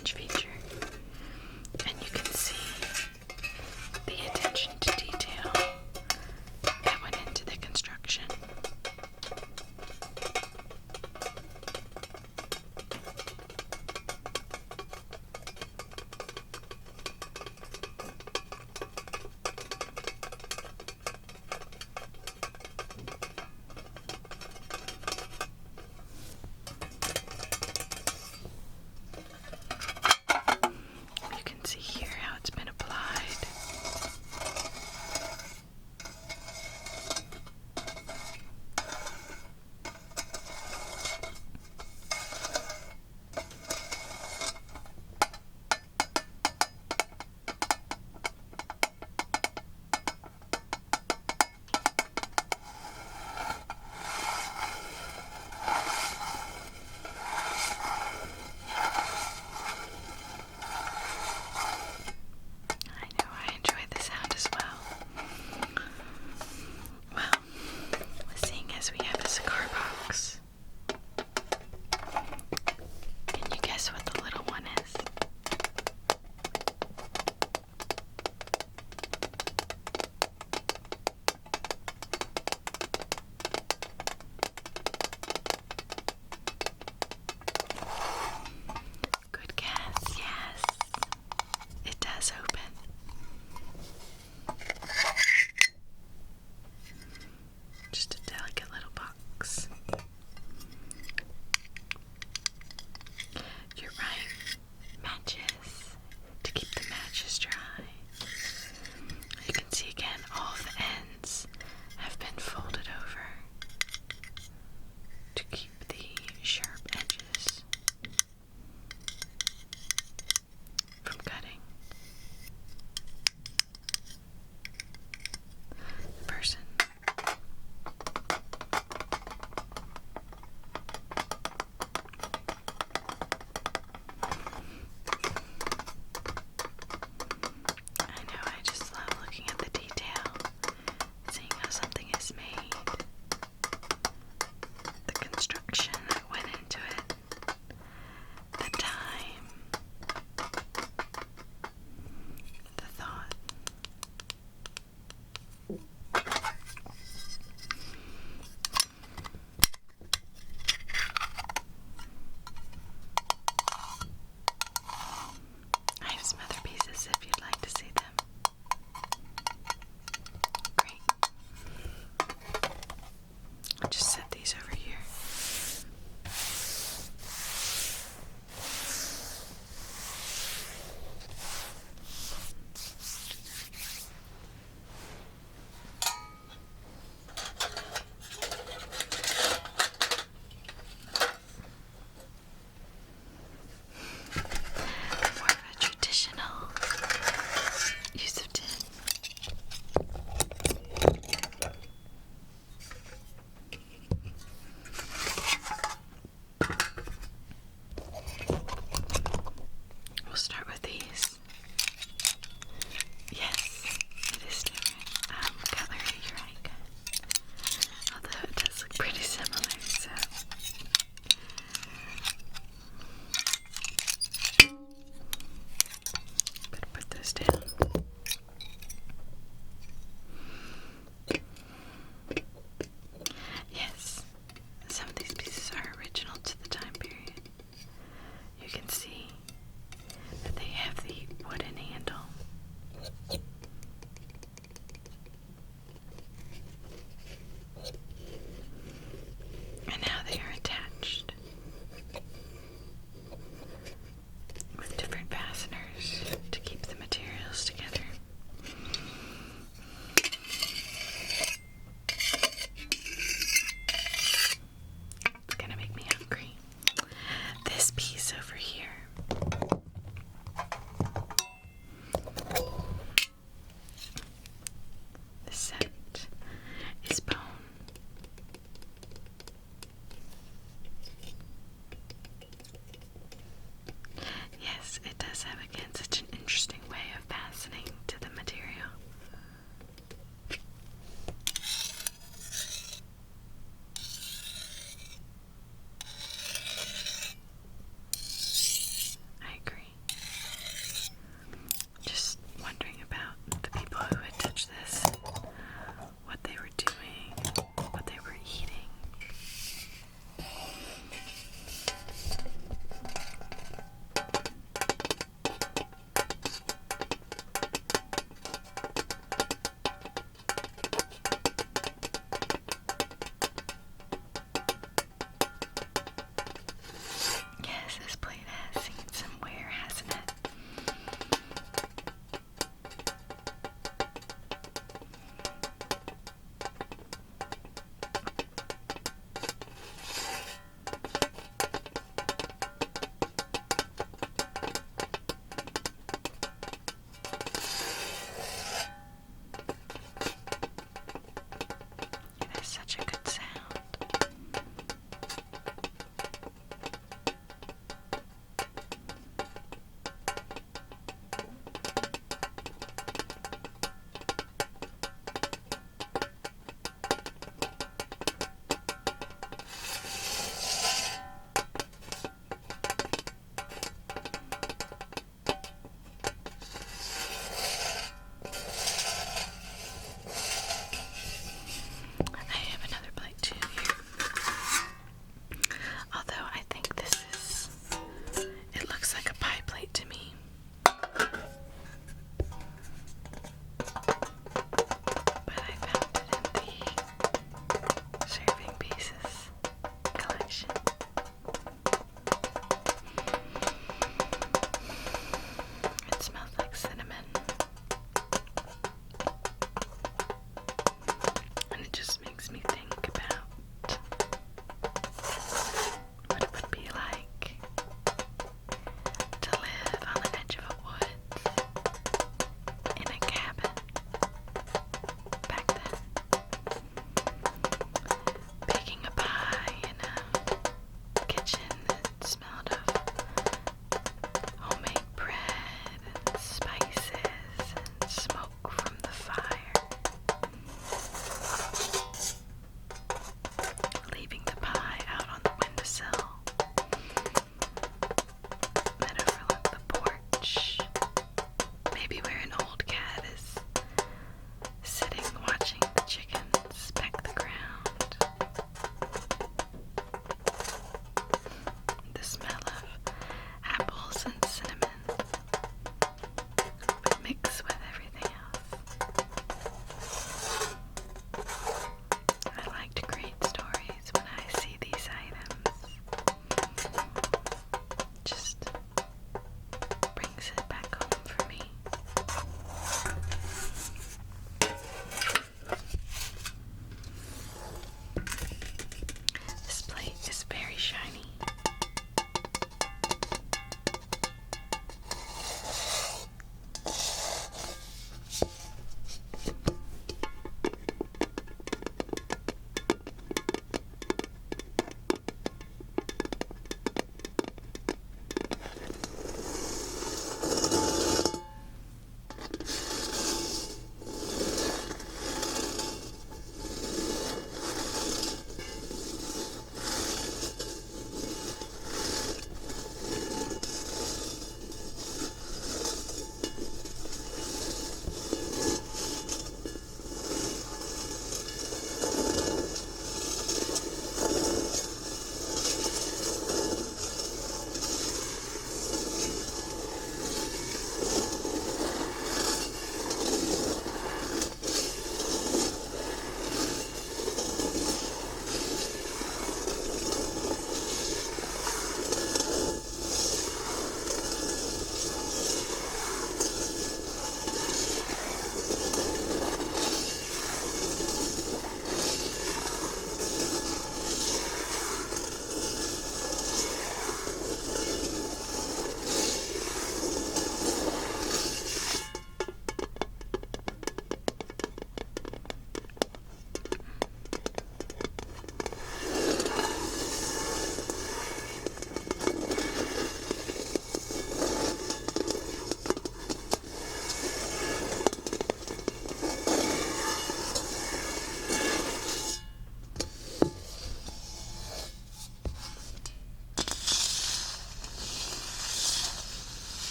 hinge feature, and you can see the attention to detail that went into the construction. You can see here how it's been applied. I know, I enjoy the sound as well. Well, seeing as we have a cigar box, can you guess what the little one is? Good guess, yes. It does open. Just a delicate little box. You're right. Matches. To keep the matches dry. You can see again all the ends have been folded over to keep the sharp edges from cutting. The person I know, I just love looking at the detail, seeing how something is made, the construction that went into it, the time, the thought. I have some other pieces if you'd like to see them. Great. I'll just set these over here. More of a traditional use of tin. We'll start with these. Yes, it is different. Cutlery, you're right. Although it does look pretty similar, so. Better put those down. Yes, some of these pieces are original to the time period. You can see that they have the wooden handle. And how they are attached with different fasteners to keep the materials together. It's gonna make me hungry. This piece over here. The set is bone. Yes, it does have again such an interesting way of fastening to the material. I agree.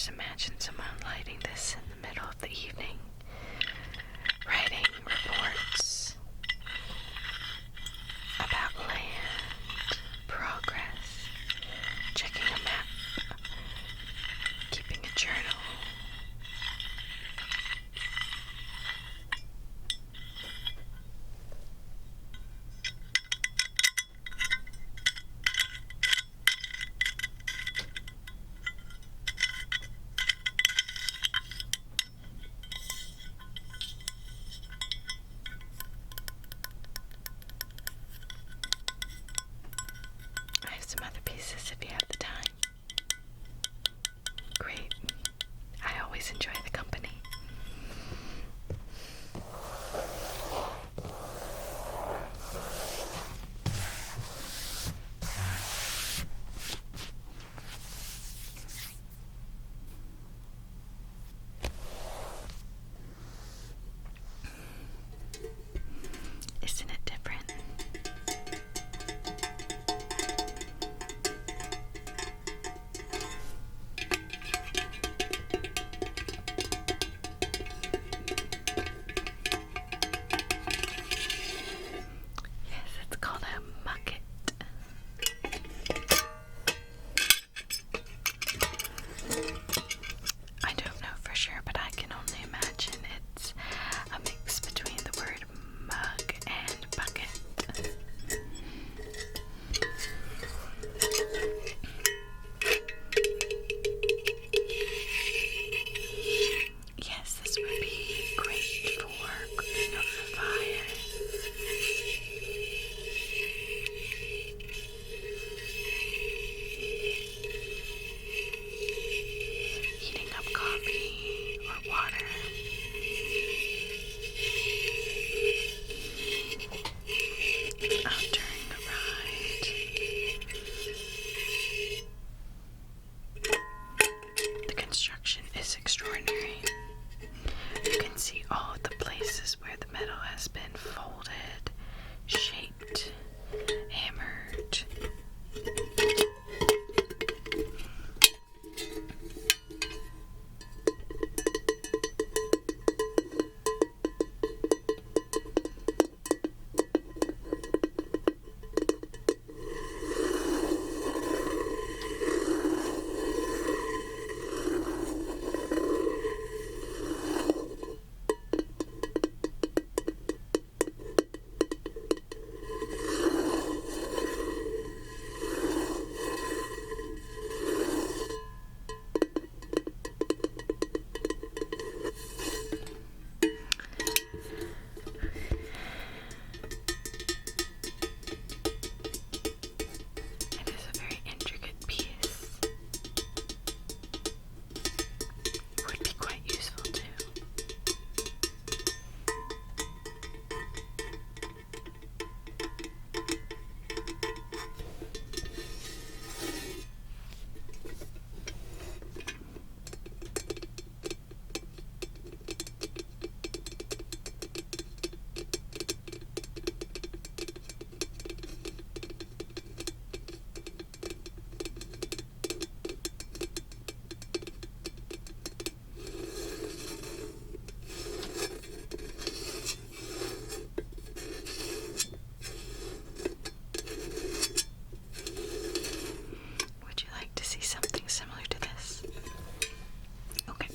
Just imagine someone lighting this in the middle of the evening, writing reports about land, progress, checking a map, keeping a journal. I have some other pieces if you have the time. Great. I always enjoy the company. Isn't it different? Yes, it's called a mucket. I don't know for sure, but I can only imagine it's a mix between the word mug and bucket. Yes, this would be great for cooking over the fire. Heating up coffee or water. Out during a ride. The construction is extraordinary. You can see all the places where the metal has been folded, shaped, hammered. It is a very intricate piece. Would be quite useful too. Would you like to see something similar to this? Okay.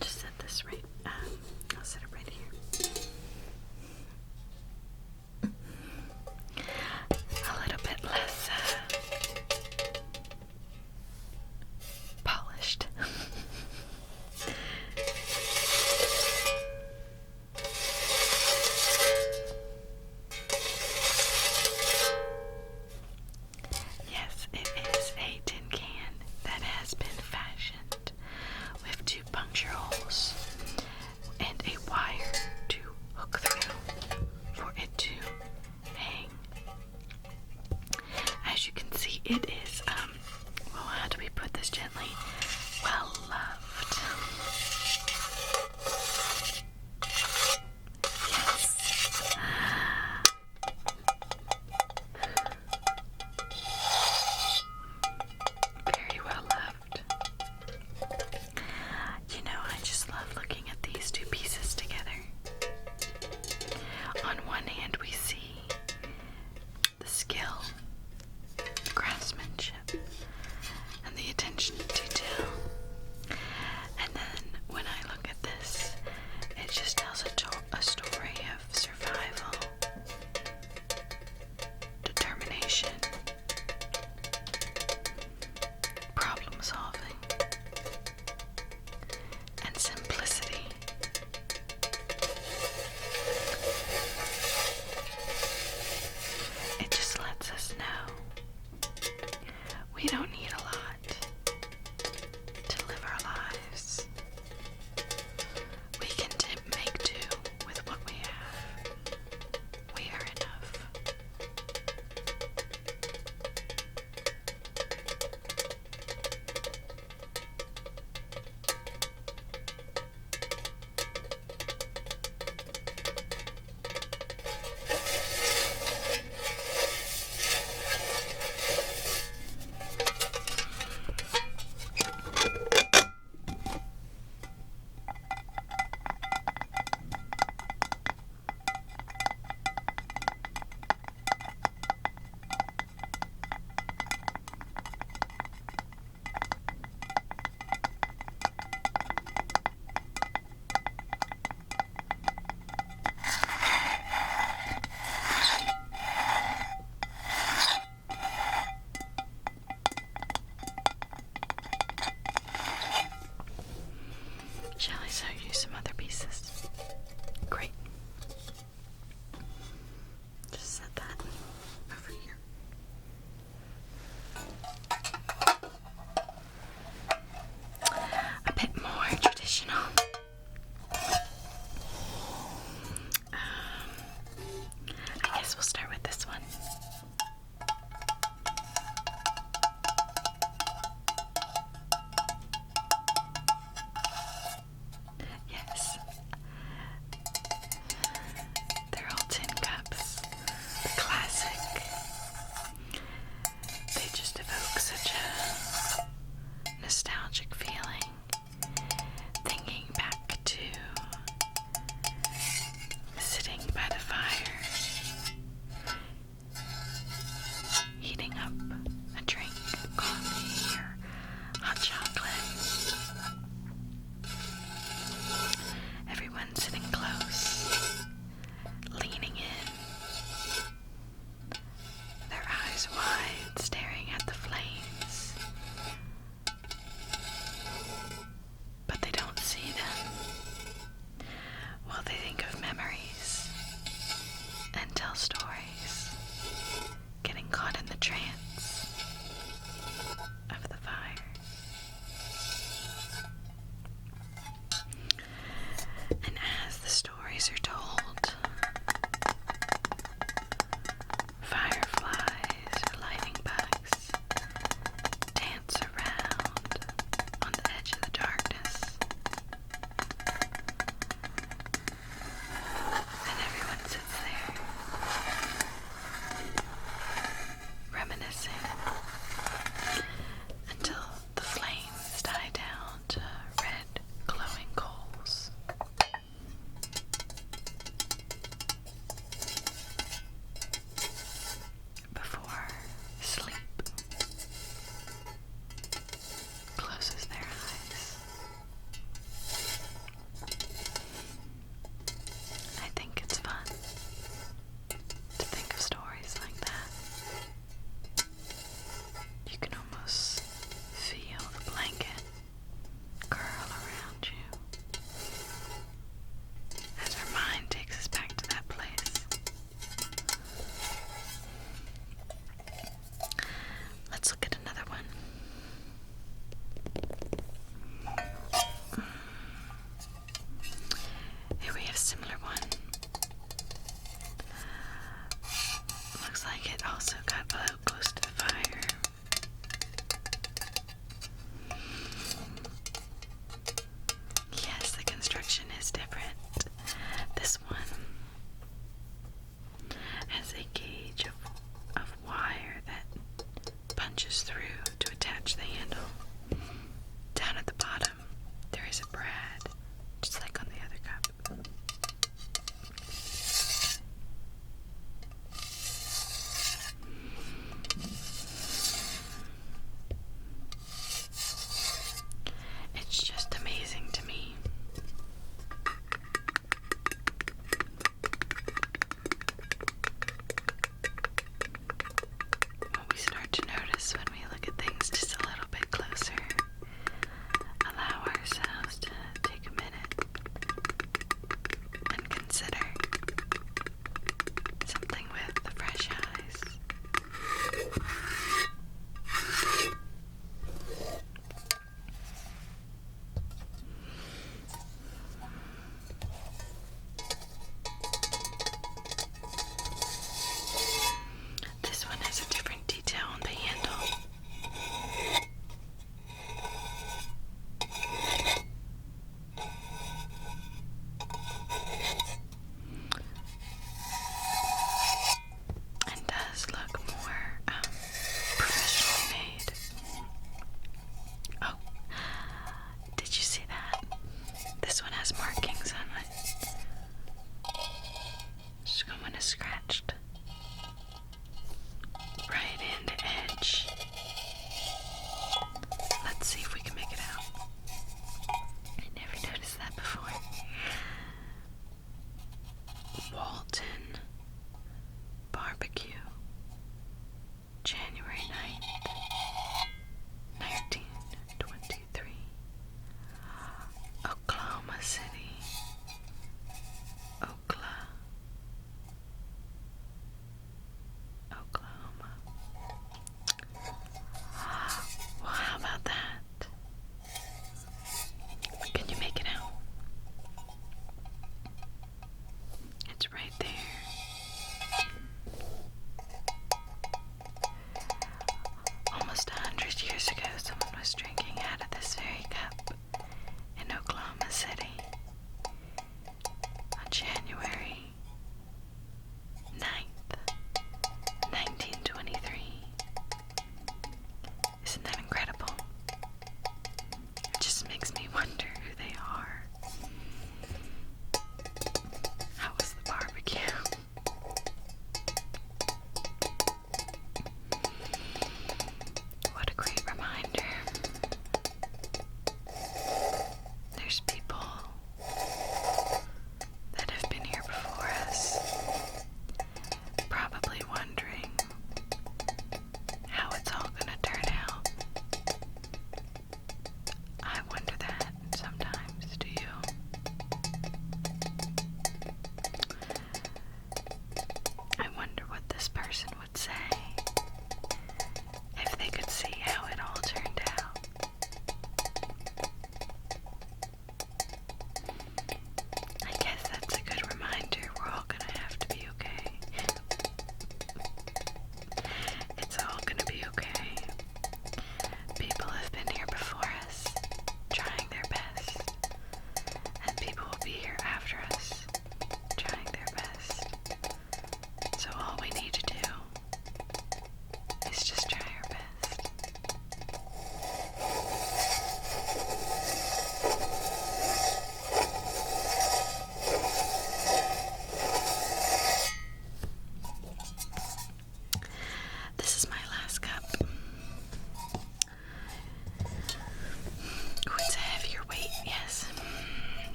Just set this right. I'll set it right here. A little bit less polished. Yes, it is a tin can that has been fashioned with 2 puncture holes and a wire to hook through for it to hang. As you can see, it is, well, how do we put this gently? Well loved. Yes. Very well loved.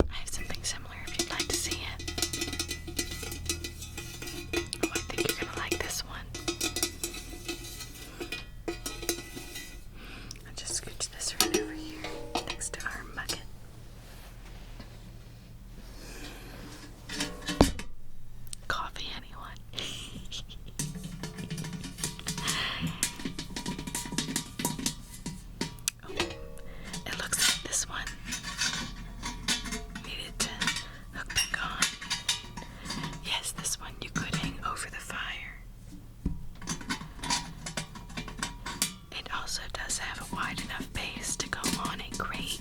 I have something similar if you'd like to see it. Oh, I think you're gonna like this one. I'll just scooch this right over here next to our bucket. Coffee, anyone? Oh, it looks like this one needed to hook back on. Yes, this one you could hang over the fire. It also does have a wide enough base to go on a grate.